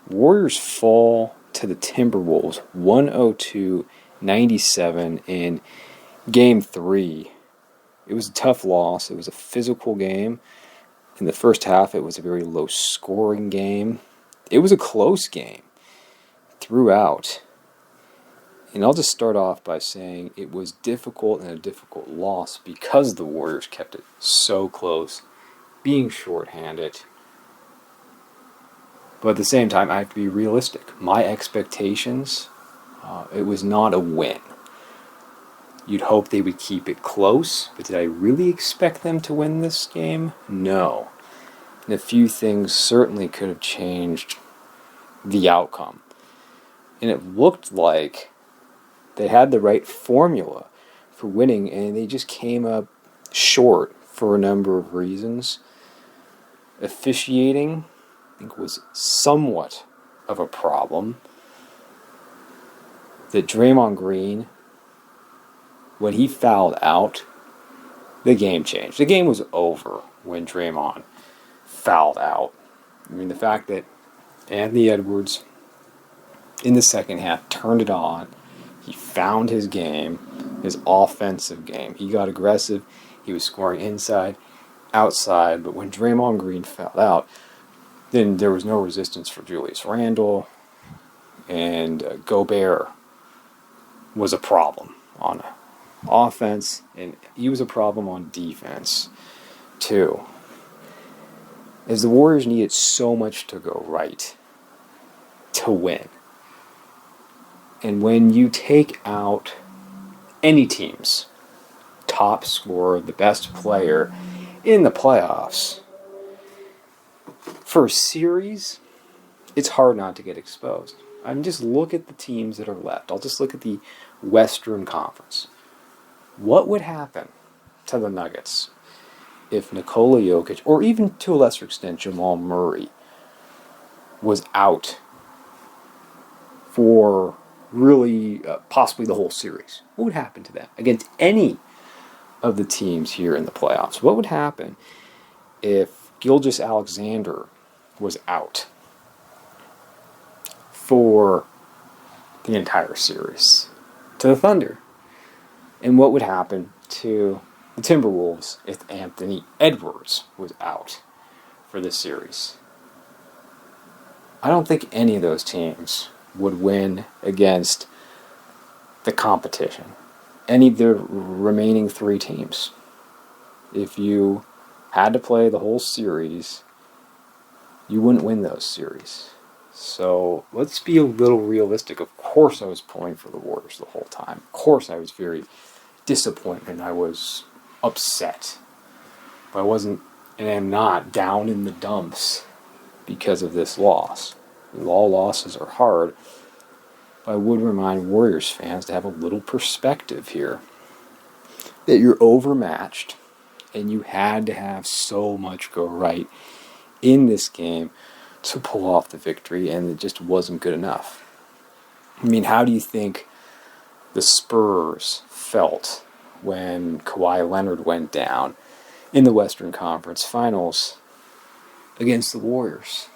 Warriors fall to the Timberwolves 102-97 in Game 3. It was a tough loss. It was a physical game. In the first half, it was a very low-scoring game. It was a close game throughout. And I'll just start off by saying it was difficult and a difficult loss because the Warriors kept it so close, being shorthanded. But at the same time, I have to be realistic. My expectations, it was not a win. You'd hope they would keep it close, but did I really expect them to win this game? No. And a few things certainly could have changed the outcome. And it looked like they had the right formula for winning, and they just came up short for a number of reasons. Officiating, I think, was somewhat of a problem. That Draymond Green, when he fouled out, the game changed. The game was over when Draymond fouled out. I mean, the fact that Anthony Edwards, in the second half, turned it on. He found his game, his offensive game. He got aggressive. He was scoring inside, outside. But when Draymond Green fouled out, then there was no resistance for Julius Randle. And Gobert was a problem on offense. And he was a problem on defense, too. As the Warriors needed so much to go right to win. And when you take out any team's top scorer, the best player in the playoffs, for a series, it's hard not to get exposed. I mean, just look at the teams that are left. I'll just look at the Western Conference. What would happen to the Nuggets if Nikola Jokic, or even to a lesser extent Jamal Murray, was out for really possibly the whole series? What would happen to them against any of the teams here in the playoffs? What would happen if Gilgeous-Alexander was out for the entire series to the Thunder? And what would happen to the Timberwolves if Anthony Edwards was out for this series? I don't think any of those teams would win against the competition. Any of the remaining three teams. If you had to play the whole series, you wouldn't win those series. So let's be a little realistic. Of course I was pulling for the Warriors the whole time. Of course I was very disappointed and I was upset. But I wasn't, and I'm not, down in the dumps because of this loss. All losses are hard. But I would remind Warriors fans to have a little perspective here. That you're overmatched and you had to have so much go right in this game to pull off the victory, and it just wasn't good enough. I mean, how do you think the Spurs felt when Kawhi Leonard went down in the Western Conference Finals against the Warriors?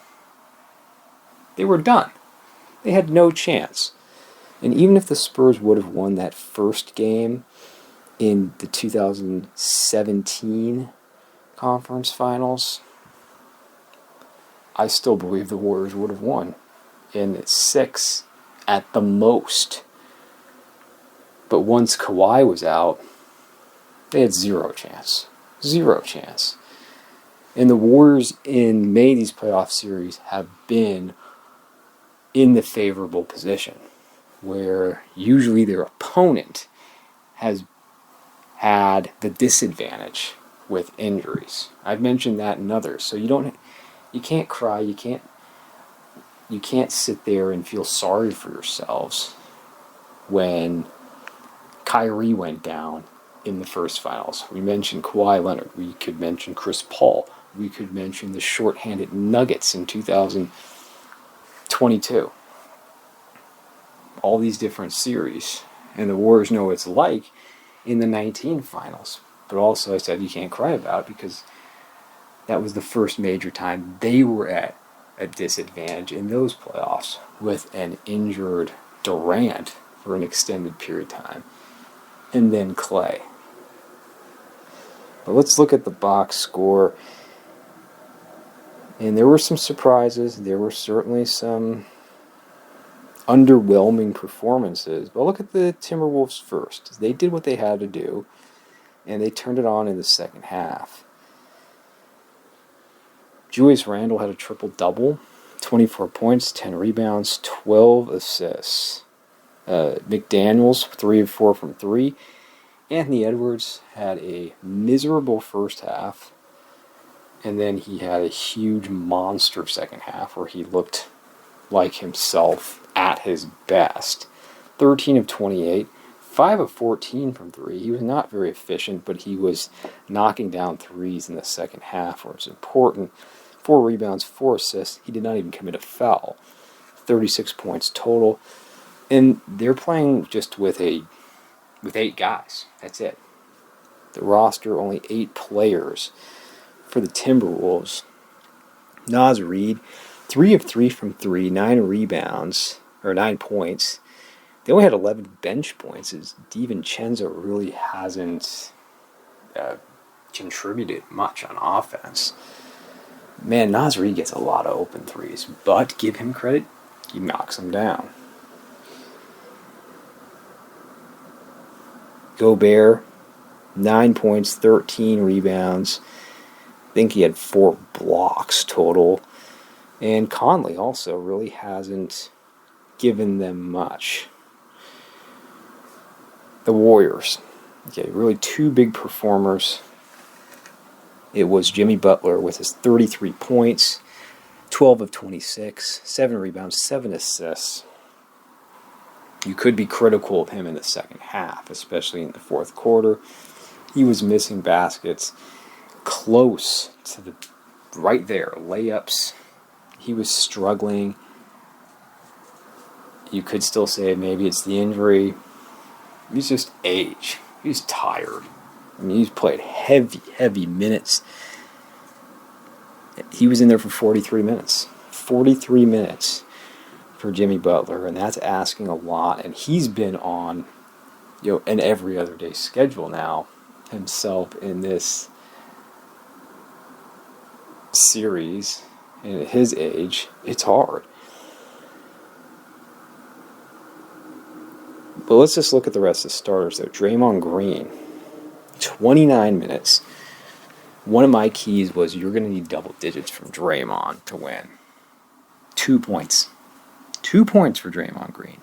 They were done. They had no chance. And even if the Spurs would have won that first game in the 2017 Conference Finals, I still believe the Warriors would have won in 6 at the most. But once Kawhi was out, they had zero chance. Zero chance. And the Warriors in May these playoff series have been in the favorable position, where usually their opponent has had the disadvantage with injuries. I've mentioned that in others. So you can't cry, you can't sit there and feel sorry for yourselves when Kyrie went down in the first finals. We mentioned Kawhi Leonard. We could mention Chris Paul. We could mention the shorthanded Nuggets in 2022. All these different series. And the Warriors know what it's like in the 19 finals. But also, I said you can't cry about it because that was the first major time they were at a disadvantage in those playoffs with an injured Durant for an extended period of time, and then Clay. But let's look at the box score. And there were some surprises. There were certainly some underwhelming performances. But look at the Timberwolves first. They did what they had to do, and they turned it on in the second half. Julius Randle had a triple-double, 24 points, 10 rebounds, 12 assists. McDaniels, 3 of 4 from 3. Anthony Edwards had a miserable first half, and then he had a huge monster second half where he looked like himself at his best. 13 of 28, 5 of 14 from 3. He was not very efficient, but he was knocking down threes in the second half where it's important. 4 rebounds, 4 assists. He did not even commit a foul. 36 points total. And they're playing just with 8 guys. That's it. The roster, only 8 players for the Timberwolves. Naz Reid, 3 of 3 from 3, 9 rebounds, or 9 points. They only had 11 bench points, as DiVincenzo really hasn't contributed much on offense. Man, Naz Reid gets a lot of open threes, but give him credit, he knocks them down. Gobert, 9 points, 13 rebounds. I think he had 4 blocks total. And Conley also really hasn't given them much. The Warriors. Okay, really 2 big performers. It was Jimmy Butler with his 33 points, 12 of 26, 7 rebounds, 7 assists. You could be critical of him in the second half, especially in the fourth quarter. He was missing baskets close to the right there, layups. He was struggling. You could still say maybe it's the injury. He's just age. He's tired. I mean, he's played heavy minutes. He was in there for 43 minutes. 43 minutes for Jimmy Butler, and that's asking a lot. And he's been on, an every other day schedule now himself in this series. And at his age, it's hard. But let's just look at the rest of the starters, though. Draymond Green, 29 minutes. One of my keys was you're going to need double digits from Draymond to win. 2 points. 2 points for Draymond Green.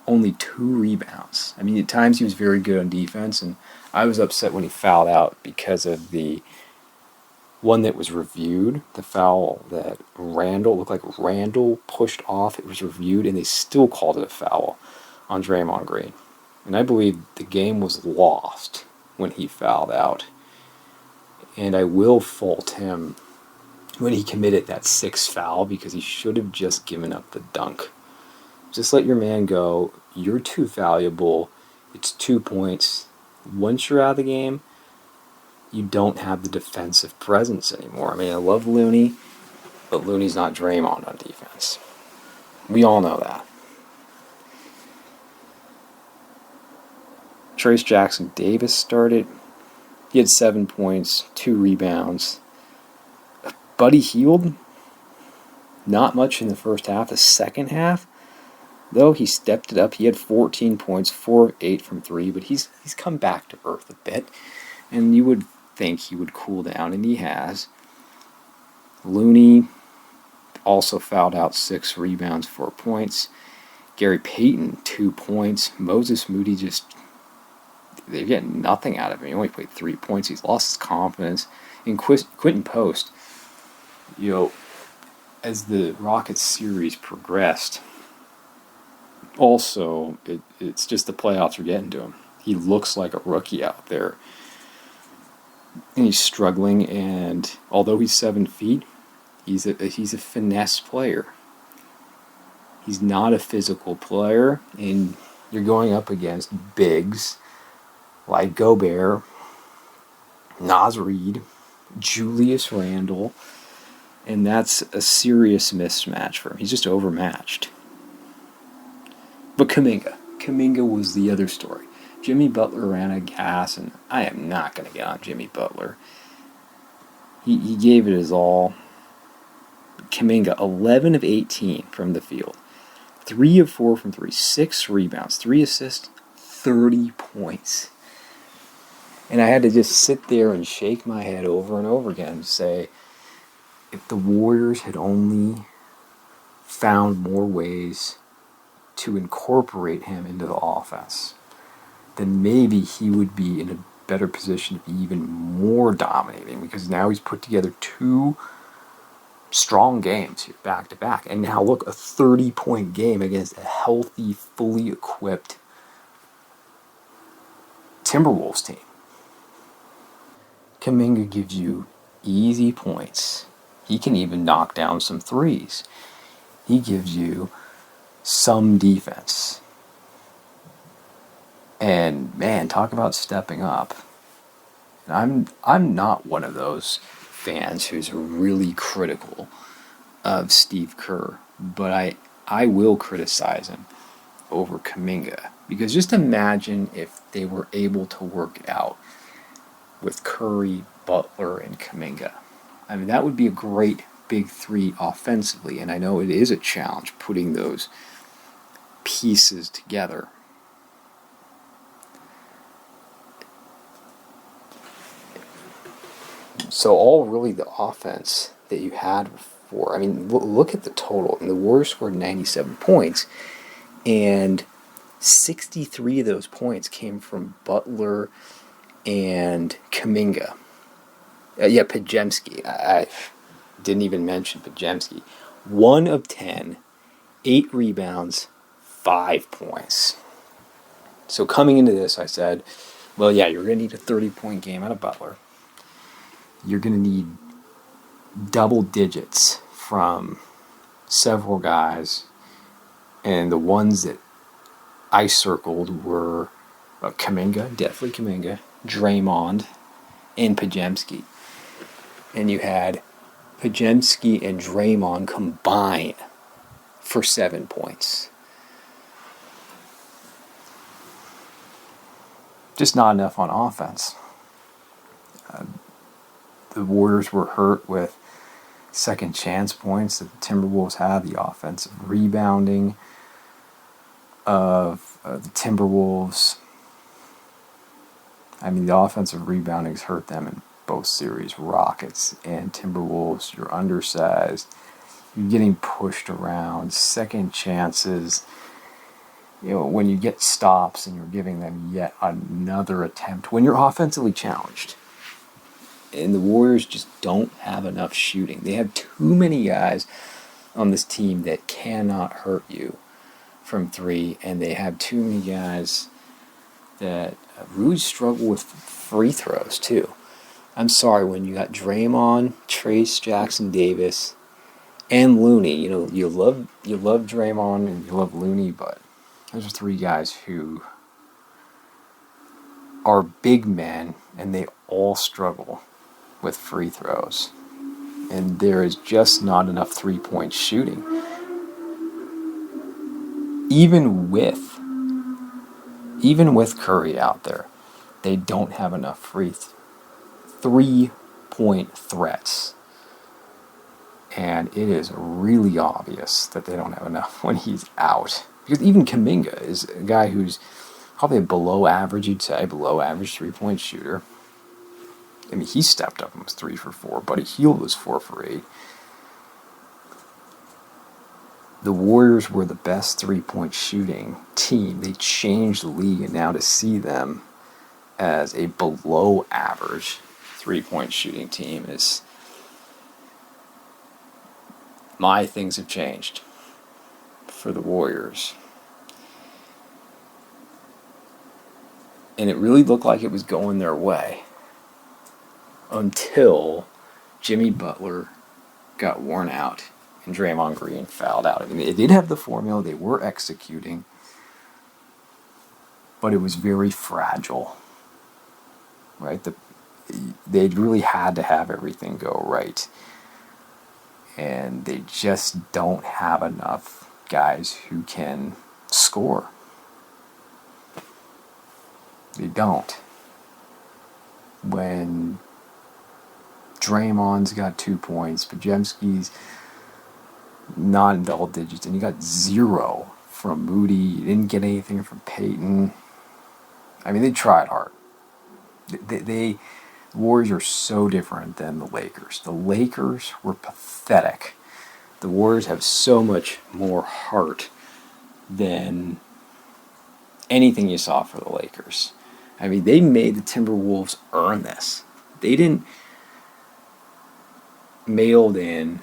Only 2 rebounds. I mean, at times he was very good on defense, and I was upset when he fouled out because of the one that was reviewed, the foul that looked like Randall pushed off. It was reviewed, and they still called it a foul on Draymond Green. And I believe the game was lost when he fouled out. And I will fault him when he committed that 6th foul because he should have just given up the dunk. Just let your man go. You're too valuable. It's 2 points. Once you're out of the game, you don't have the defensive presence anymore. I mean, I love Looney, but Looney's not Draymond on defense. We all know that. Trace Jackson Davis started. He had 7 points, 2 rebounds. Buddy Hield, not much in the first half. The second half, though, he stepped it up. He had 14 points, 4 of 8 from 3, but he's come back to earth a bit. And you would think he would cool down, and he has. Looney also fouled out, 6 rebounds, 4 points. Gary Payton, 2 points. Moses Moody they're getting nothing out of him. He only played 3 points. He's lost his confidence. And Quentin Post, as the Rockets series progressed, also, it's just the playoffs are getting to him. He looks like a rookie out there. And he's struggling, and although he's 7 feet, he's a finesse player. He's not a physical player, and you're going up against bigs like Gobert, Naz Reid, Julius Randle. And that's a serious mismatch for him. He's just overmatched. But Kuminga was the other story. Jimmy Butler ran out of gas, and I am not going to get on Jimmy Butler. He gave it his all. Kuminga, 11 of 18 from the field. 3 of 4 from 3. 6 rebounds. 3 assists. 30 points. And I had to just sit there and shake my head over and over again and say, if the Warriors had only found more ways to incorporate him into the offense, then maybe he would be in a better position to be even more dominating, because now he's put together 2 strong games here back to back. And now look, a 30-point game against a healthy, fully equipped Timberwolves team. Kuminga gives you easy points. He can even knock down some threes. He gives you some defense. And man, talk about stepping up. I'm not one of those fans who's really critical of Steve Kerr, but I will criticize him over Kuminga, because just imagine if they were able to work it out with Curry, Butler, and Kuminga. I mean, that would be a great big three offensively, and I know it is a challenge putting those pieces together. So all really the offense that you had before, I mean, look at the total. And the Warriors scored 97 points, and 63 of those points came from Butler and Kuminga. Podziemski. I didn't even mention Podziemski. 1 of 10, 8 rebounds, 5 points. So coming into this, I said, well, yeah, you're going to need a 30-point game out of Butler. You're going to need double digits from several guys. And the ones that I circled were Kuminga, definitely Kuminga, Draymond, and Podziemski. And you had Podziemski and Draymond combine for 7 points. Just not enough on offense. The Warriors were hurt with second chance points that the Timberwolves had. The offensive rebounding of the Timberwolves. I mean, the offensive rebounding has hurt them in both series. Rockets and Timberwolves, you're undersized. You're getting pushed around. Second chances. You know, when you get stops and you're giving them yet another attempt, when you're offensively challenged. And the Warriors just don't have enough shooting. They have too many guys on this team that cannot hurt you from 3, and they have too many guys that really struggle with free throws too. I'm sorry, when you got Draymond, Trace Jackson Davis, and Looney, you know, you love Draymond and you love Looney, but those are 3 guys who are big men, and they all struggle with free throws. And there is just not enough 3-point shooting. Even with Curry out there, they don't have enough 3-point threats. And it is really obvious that they don't have enough when he's out. Because even Kuminga is a guy who's probably a below average 3-point shooter. I mean, he stepped up and was 3 for 4. Buddy Hield was 4 for 8. The Warriors were the best 3-point shooting team. They changed the league, and now to see them as a below average 3-point shooting team is... my things have changed for the Warriors. And it really looked like it was going their way until Jimmy Butler got worn out and Draymond Green fouled out. I mean, they did have the formula. They were executing. But it was very fragile. Right? They really had to have everything go right. And they just don't have enough guys who can score. They don't. When Draymond's got 2 points, Pajemski's not in double digits, and you got 0 from Moody. You didn't get anything from Peyton. I mean, they tried hard. The Warriors are so different than the Lakers. The Lakers were pathetic. The Warriors have so much more heart than anything you saw for the Lakers. I mean, they made the Timberwolves earn this. They didn't mailed in.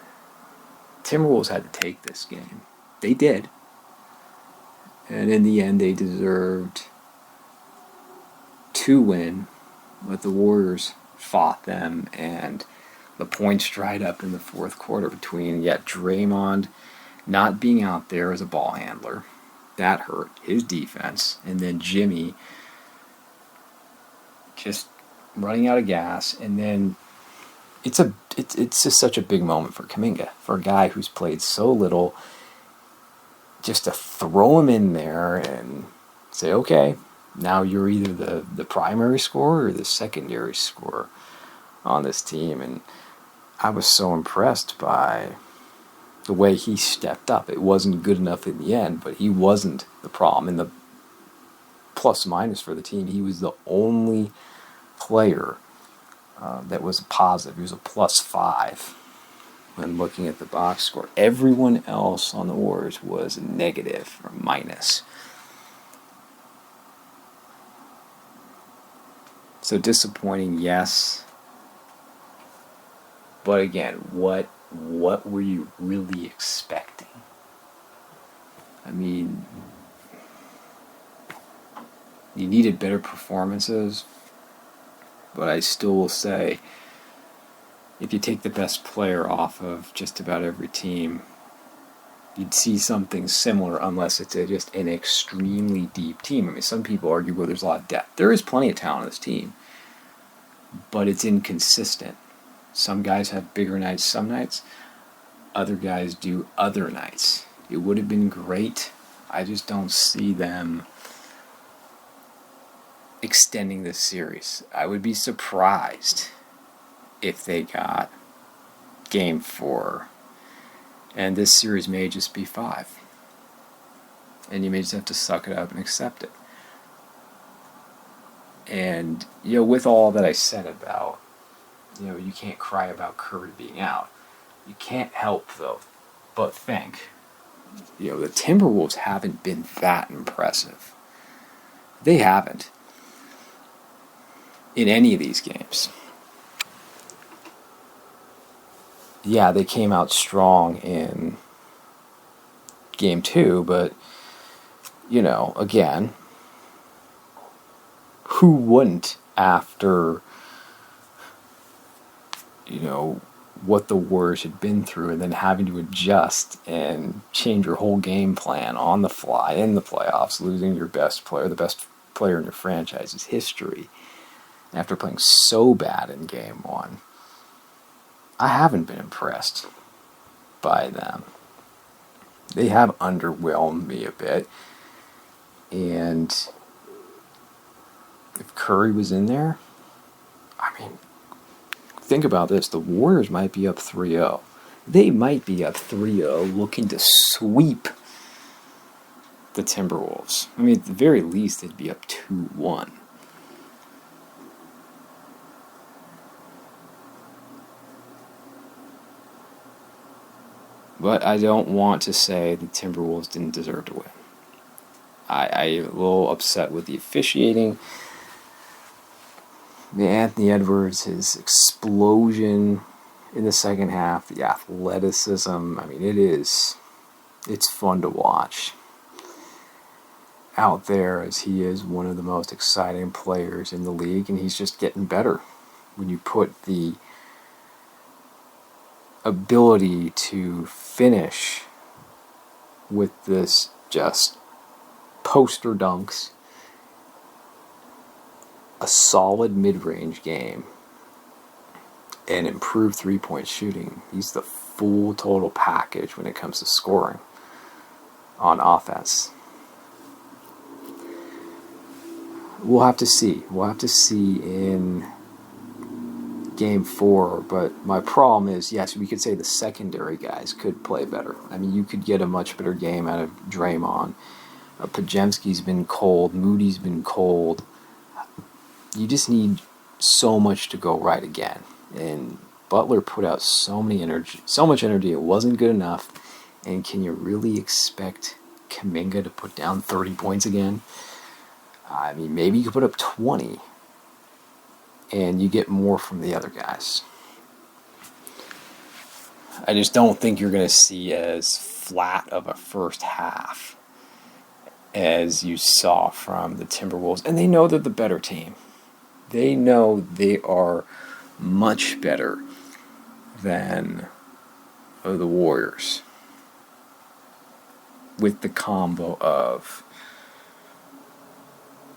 Timberwolves had to take this game. They did. And in the end, they deserved to win, but the Warriors fought them, and the points dried up in the fourth quarter between yet Draymond not being out there as a ball handler. That hurt his defense. And then Jimmy just running out of gas. And then it's just such a big moment for Kuminga, for a guy who's played so little, just to throw him in there and say, okay, now you're either the primary scorer or the secondary scorer on this team. And I was so impressed by the way he stepped up. It wasn't good enough in the end, but he wasn't the problem. And the plus minus for the team, he was the only player that was positive. He was a +5 when looking at the box score. Everyone else on the Warriors was negative or minus. So disappointing, yes. But again, what were you really expecting? I mean, you needed better performances, but I still will say, if you take the best player off of just about every team, you'd see something similar, unless it's just an extremely deep team. I mean, some people argue, well, there's a lot of depth. There is plenty of talent on this team, but it's inconsistent. Some guys have bigger nights some nights. Other guys do other nights. It would have been great. I just don't see them extending this series. I would be surprised if they got Game 4. And this series may just be 5. And you may just have to suck it up and accept it. And, with all that I said about, you can't cry about Curry being out. You can't help, though, but think, the Timberwolves haven't been that impressive. They haven't. In any of these games. Yeah, they came out strong in Game 2, but, again, who wouldn't after, what the Warriors had been through, and then having to adjust and change your whole game plan on the fly in the playoffs, losing your best player, the best player in your franchise's history, after playing so bad in Game 1. I haven't been impressed by them. They have underwhelmed me a bit. And if Curry was in there, think about this. The Warriors might be up 3-0. They might be up 3-0 looking to sweep the Timberwolves. At the very least, they'd be up 2-1. But I don't want to say the Timberwolves didn't deserve to win. I'm a little upset with the officiating. The Anthony Edwards, his explosion in the second half, the athleticism, it's fun to watch. Out there, as he is one of the most exciting players in the league, and he's just getting better. When you put the ability to finish with this just poster dunks, a solid mid-range game, and improved three-point shooting, he's the full total package when it comes to scoring on offense. We'll have to see. We'll have to see in Game 4, but my problem is, yes, we could say the secondary guys could play better. I mean, you could get a much better game out of Draymond. Pajemski's been cold. Moody's been cold. You just need so much to go right again. And Butler put out so much energy, it wasn't good enough. And can you really expect Kuminga to put down 30 points again? I mean, maybe you could put up 20, and you get more from the other guys. I just don't think you're going to see as flat of a first half as you saw from the Timberwolves. And they know they're the better team. They know they are much better than the Warriors, with the combo of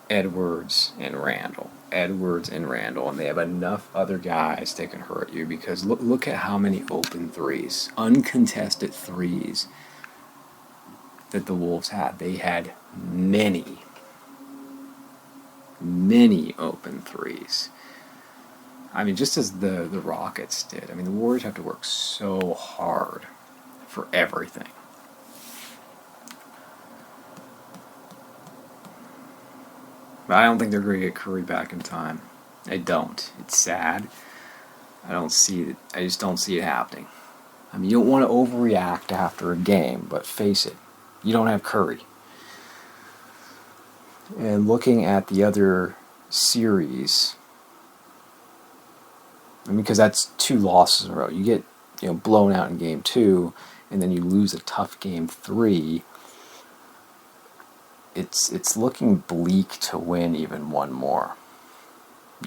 Edwards and Randall, and they have enough other guys that can hurt you, because look at how many open threes, uncontested threes that the Wolves had. They had many open threes. I mean, just as the Rockets did. I mean, the Warriors have to work so hard for everything. But I don't think they're going to get Curry back in time. I don't. It's sad. I don't see it. I just don't see it happening. I mean, you don't want to overreact after a game, but face it, you don't have Curry. And looking at the other series, I mean, because that's 2 losses in a row. You get, blown out in Game 2, and then you lose a tough Game 3. It's looking bleak to win even one more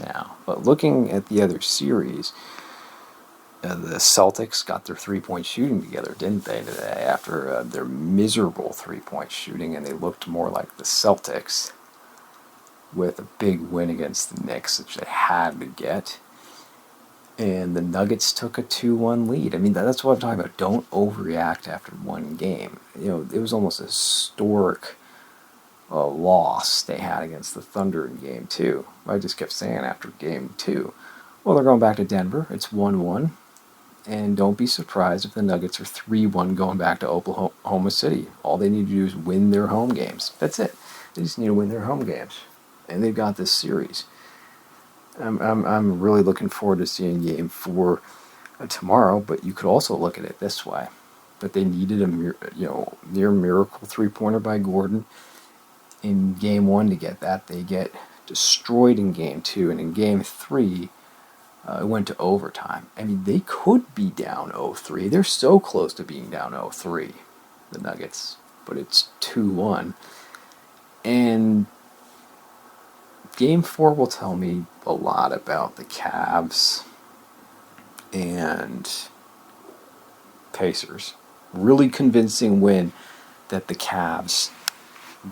now. But looking at the other series, the Celtics got their 3-point shooting together, didn't they, today, after their miserable 3-point shooting, and they looked more like the Celtics with a big win against the Knicks, which they had to get. And the Nuggets took a 2-1 lead. I mean, that's what I'm talking about. Don't overreact after one game. It was almost a historic loss they had against the Thunder in Game 2. I just kept saying after Game 2, well, they're going back to Denver. It's 1-1. And don't be surprised if the Nuggets are 3-1 going back to Oklahoma City. All they need to do is win their home games. That's it. They just need to win their home games. And they've got this series. I'm really looking forward to seeing Game 4 tomorrow, but you could also look at it this way. But they needed a near miracle 3-pointer by Gordon in Game 1 to get that. They get destroyed in Game 2, and in Game 3, it went to overtime. I mean, they could be down 0-3. They're so close to being down 0-3, the Nuggets, but it's 2-1. And Game 4 will tell me a lot about the Cavs and Pacers. Really convincing win that the Cavs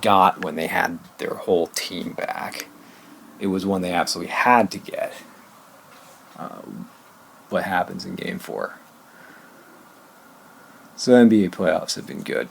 got when they had their whole team back. It was one they absolutely had to get. What happens in Game 4? So NBA playoffs have been good.